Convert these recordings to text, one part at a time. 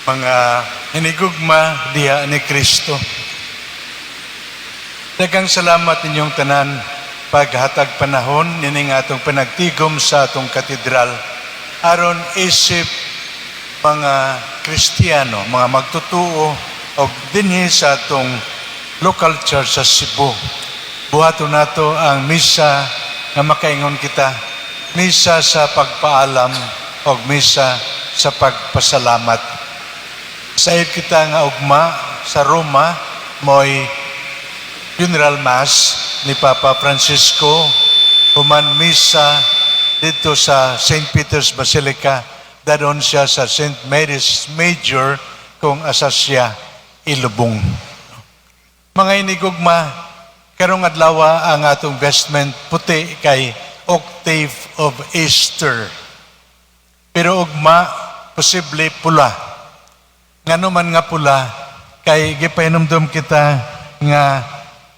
mga hinigugma diha ni Kristo. Daghang salamat ninyong tanan paghatag panahon nining atong panagtigom sa atong katedral aron isip mga Kristiyano, mga magtutuo o dinhi sa atong local church sa Cebu. Buhaton nato ang misa nga makaingon kita, misa sa pagpaalam o misa sa pagpasalamat. Sayod kita nga ugma sa Roma mo'y funeral mass ni Papa Francisco, human misa dito sa St. Peter's Basilica, dadon siya sa St. Mary's Major kung asa siya ilubong. Mga inigugma, karong adlaw ang atong vestment puti kay Octave of Easter. Pero ugma, posible pula. Ngano man nga pula, kay gipainumdum kita nga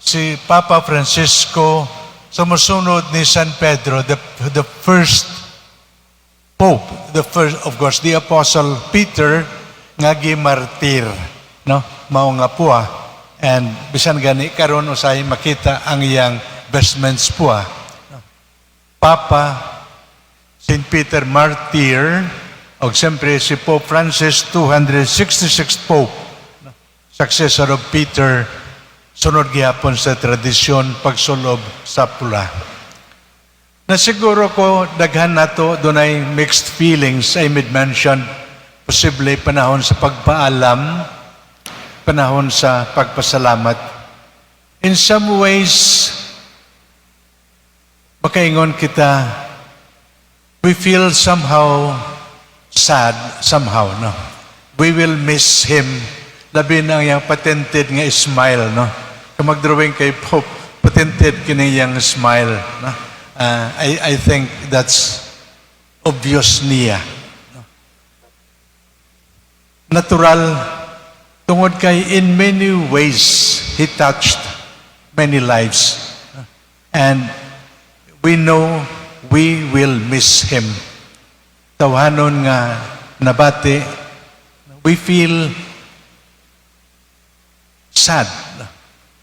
si Papa Francisco sumusunod ni San Pedro, the first Pope, the first, of course, the Apostle Peter nga gimartir, no? Mao nga puwa. And bisan gani karon usay makita ang iyang vestments puwa. Papa, St. Peter Martyr, o siyempre si Pope Francis, 266th Pope, successor of Peter, sunod gihapon sa tradisyon pagsulob sa pula. Nasiguro ko daghan nato dunay mixed feelings. I made mention posible panahon sa pagpaalam, panahon sa pagpasalamat. In some ways, makaingon kita, we feel somehow sad, somehow, no? We will miss him. Labi na yung patented nga smile, no? Kung mag-drawing kay Pope, patented kini yung smile, no? I think that's obvious niya. No? Natural, tungod kay in many ways, he touched many lives. And we know we will miss him. Tawhanon nga nabati, we feel sad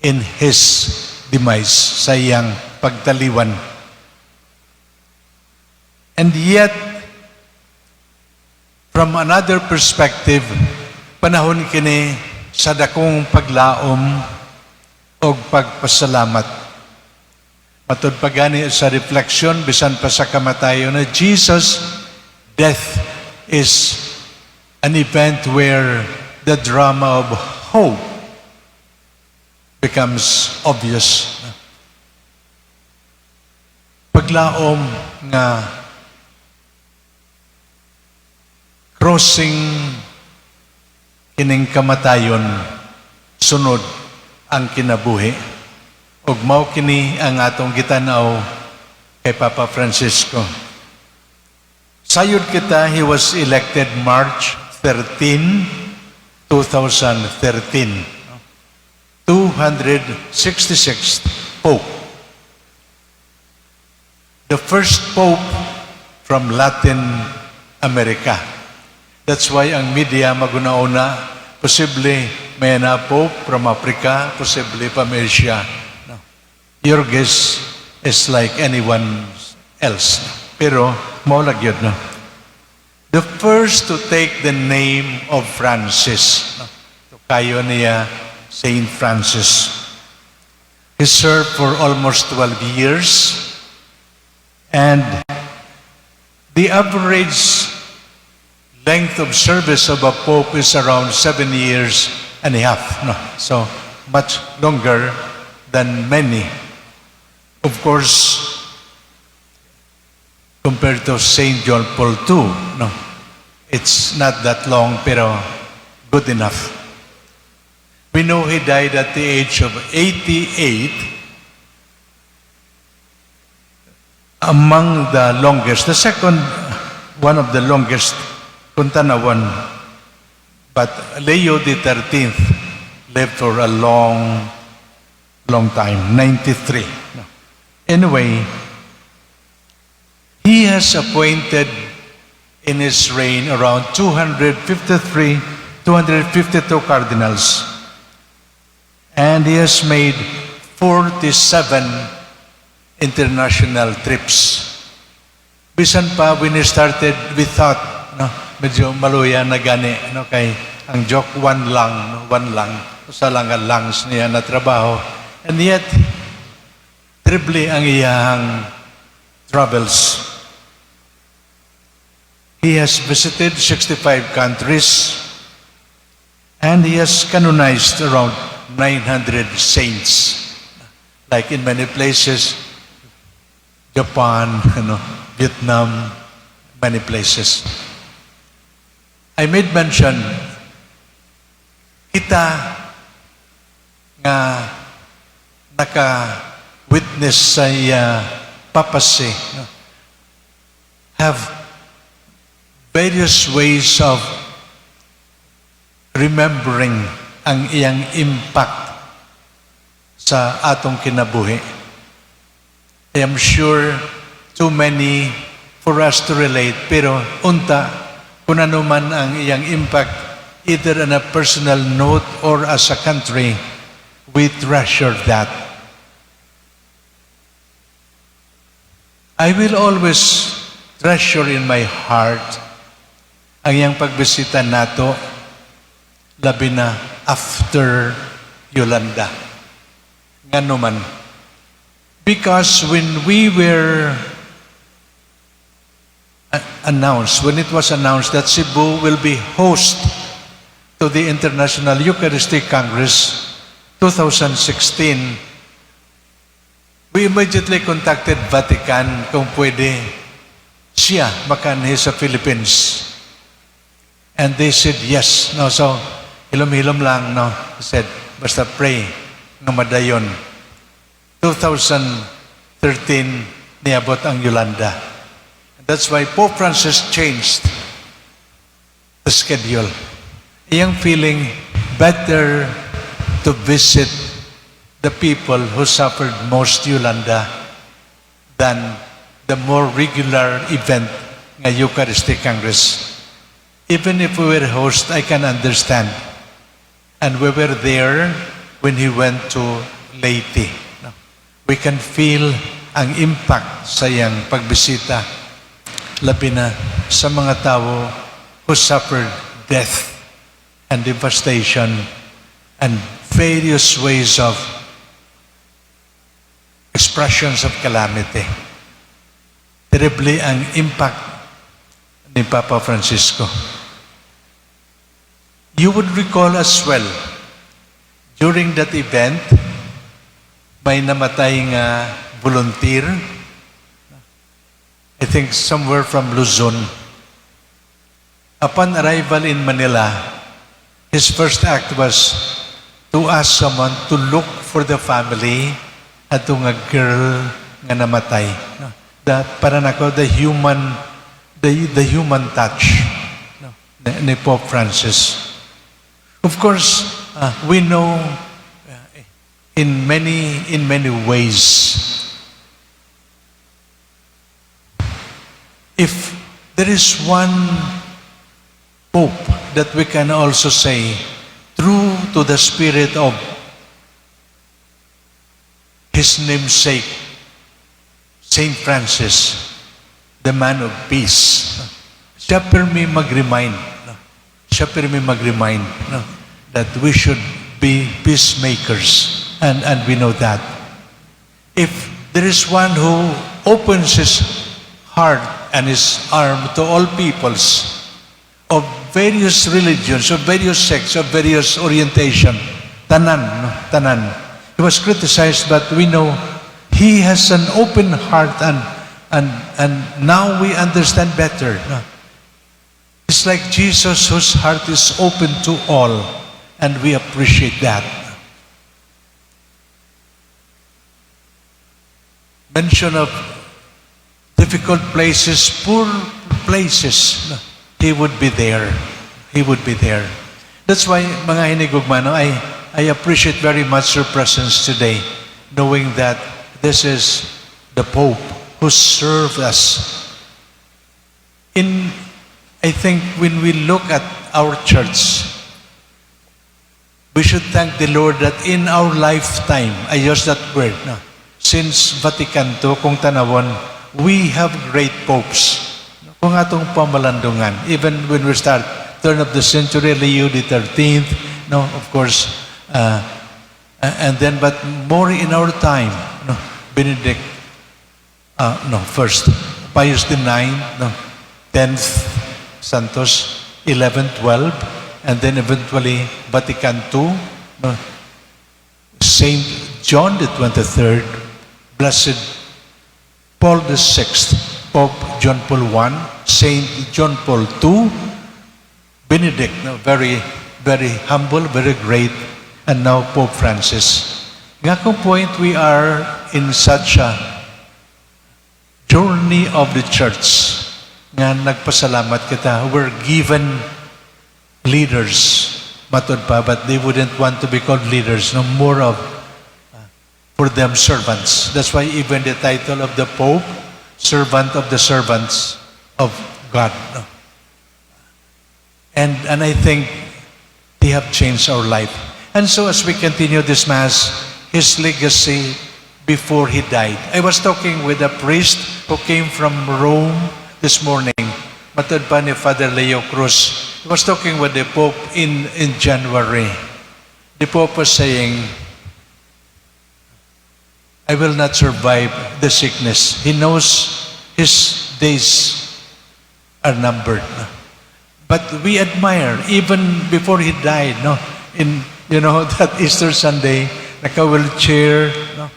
in his demise, sa iyang pagtaliwan. And yet, from another perspective, panahon kini sa dakong paglaom o pagpasalamat. Matud pagani sa reflection, bisan pa sa kamatayon na Jesus, death is an event where the drama of hope becomes obvious. Paglaom nga crossing kining kamatayon, sunod ang kinabuhi. Ug mao kini ang atong gitanaw kay Papa Francisco. Sayod kita, he was elected March 13, 2013. 266th Pope. The first Pope from Latin America. That's why ang media magunauna, posible may na Pope from Africa, posible from Asia. No. Your guess is like anyone else. Pero, maulag yun, no? The first to take the name of Francis. No? Kayo niya, Saint Francis. He served for almost 12 years. And the average length of service of a pope is around 7 years and a half. No? So, much longer than many. Of course, compared to St. John Paul II, no? It's not that long, pero good enough. We know he died at the age of 88, among the longest, the second, one of the longest kuntanawan. But Leo the 13th lived for a long time, 93. No. Anyway, he has appointed in his reign around 253 252 cardinals. And he has made 47 international trips. Bisan pa, when he started, we thought, medyo maluya na gani, kay ang joke, one lang, sa lang ang lungs niya na trabaho. And yet, triply ang iyang travels. He has visited 65 countries, and he has canonized around 900 saints. Like in many places, Japan, Vietnam, many places. I made mention, kita nga naka-witness sa papacy, have various ways of remembering ang iyang impact sa atong kinabuhi. I am sure too many for us to relate, pero unta, kung ano man ang iyang impact, either on a personal note or as a country, we treasure that. I will always treasure in my heart ang iyang pagbisita nato, labi na after Yolanda. Nga naman. Because when we were when it was announced that Cebu will be host to the International Eucharistic Congress 2016, we immediately contacted Vatican kung pwede siya makanhi sa Philippines. And they said yes. No, so, hilom-hilom lang, no? They said, basta pray nga madayon. 2013, niabot ang Yolanda. And that's why Pope Francis changed the schedule. Iyang feeling better to visit the people who suffered most Yolanda than the more regular event nga Eucharistic Congress. Even if we were host, I can understand. And we were there when he went to Leyte. We can feel ang impact sa iyang pagbisita, labi na sa mga tao who suffered death and devastation and various ways of expressions of calamity. Terribly ang impact ni Papa Francisco. You would recall as well, during that event, may namatay nga volunteer, I think somewhere from Luzon. Upon arrival in Manila, his first act was to ask someone to look for the family at nga girl nga namatay. Para nako, the human touch ni Pope Francis. Of course, we know in many ways, if there is one Pope that we can also say, true to the spirit of his namesake, Saint Francis, the man of peace, siya pirmi mag-remind that we should be peacemakers. And we know that. If there is one who opens his heart and his arm to all peoples of various religions, of various sects, of various orientation, tanan. He was criticized, but we know he has an open heart, and now we understand better. It's like Jesus, whose heart is open to all, and we appreciate that. Mention of difficult places, poor places, he would be there. He would be there. That's why, mga hinigugmano, I appreciate very much your presence today, knowing that this is the Pope who served us. I think when we look at our church, We should thank the Lord that in our lifetime, I use that word, no? Since Vatican II, kung tanawon, we have great popes. Kung atong pamalandungan, even when we start, turn of the century, Leo the 13th, no, of course, and then, but more in our time, no, Benedict, first, Pius IX, no, 10th, Santos, 11, 12, and then eventually Vatican II, no, Saint John the 23rd, Blessed Paul VI, Pope John Paul I, Saint John Paul II, Benedict, no, very, very humble, very great, and now Pope Francis. Nga kung point, we are in such a journey of the church nga nagpasalamat kita. We're given leaders, matod pa, but they wouldn't want to be called leaders, no more of, for them, servants. That's why even the title of the Pope, servant of the servants of God. No? And I think they have changed our life. And so as we continue this Mass, his legacy before he died. I was talking with a priest who came from Rome this morning, matod pa ni Father Leo Cruz. He was talking with the Pope in January. The Pope was saying, I will not survive the sickness. He knows his days are numbered. But we admire, even before he died, no, in, that Easter Sunday, naka-wheelchair, no,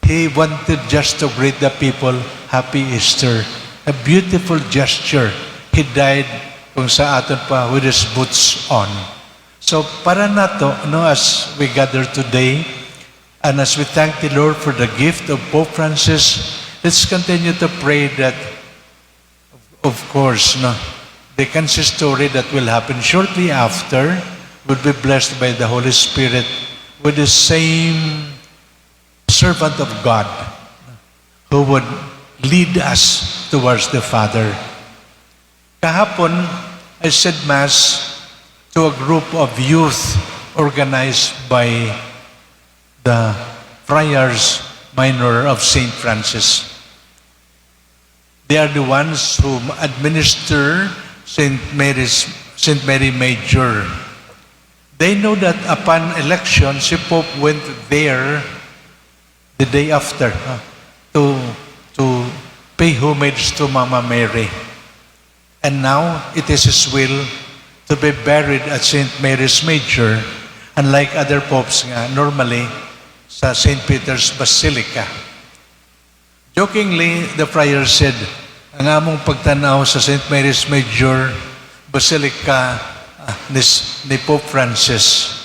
he wanted just to greet the people, Happy Easter. A beautiful gesture. He died kung sa aton pa with his boots on. So para nato, no, as we gather today, and as we thank the Lord for the gift of Pope Francis, let's continue to pray that, of course, no, the consistory that will happen shortly after would be blessed by the Holy Spirit with the same servant of God who would lead us towards the Father. Kahapon, I said Mass to a group of youth organized by the Friars Minor of St. Francis. They are the ones who administer St. Mary Major. They know that upon election, si Pope went there the day after to pay homage to Mama Mary. And now it is his will to be buried at St. Mary's Major, unlike other popes nga, normally sa St. Peter's Basilica. Jokingly, the friar said, ang among pagtanaw sa St. Mary's Major Basilica ni Pope Francis.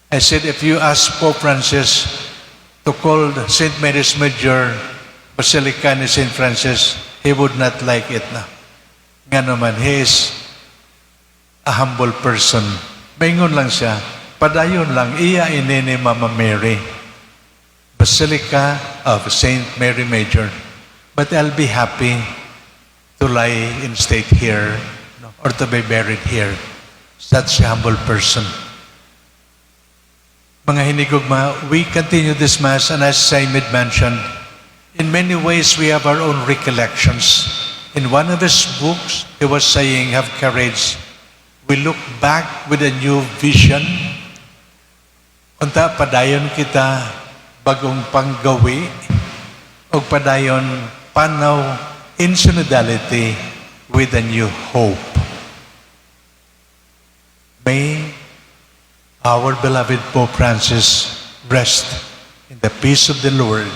I said, if you ask Pope Francis to call the St. Mary's Major Basilica ni St. Francis, he would not like it na. Nga naman, he is a humble person. Maingon lang siya, padayon lang, iya ni Mama Mary, Basilica of St. Mary Major. But I'll be happy to lie in state here, no, or to be buried here. Such a humble person. Mga hinigugma, we continue this Mass, and as I made mention, in many ways we have our own recollections. In one of his books, he was saying, have courage. We look back with a new vision. Unta padayon kita bagong panggawi o padayon panaw in synodality with a new hope. May our beloved Pope Francis rest in the peace of the Lord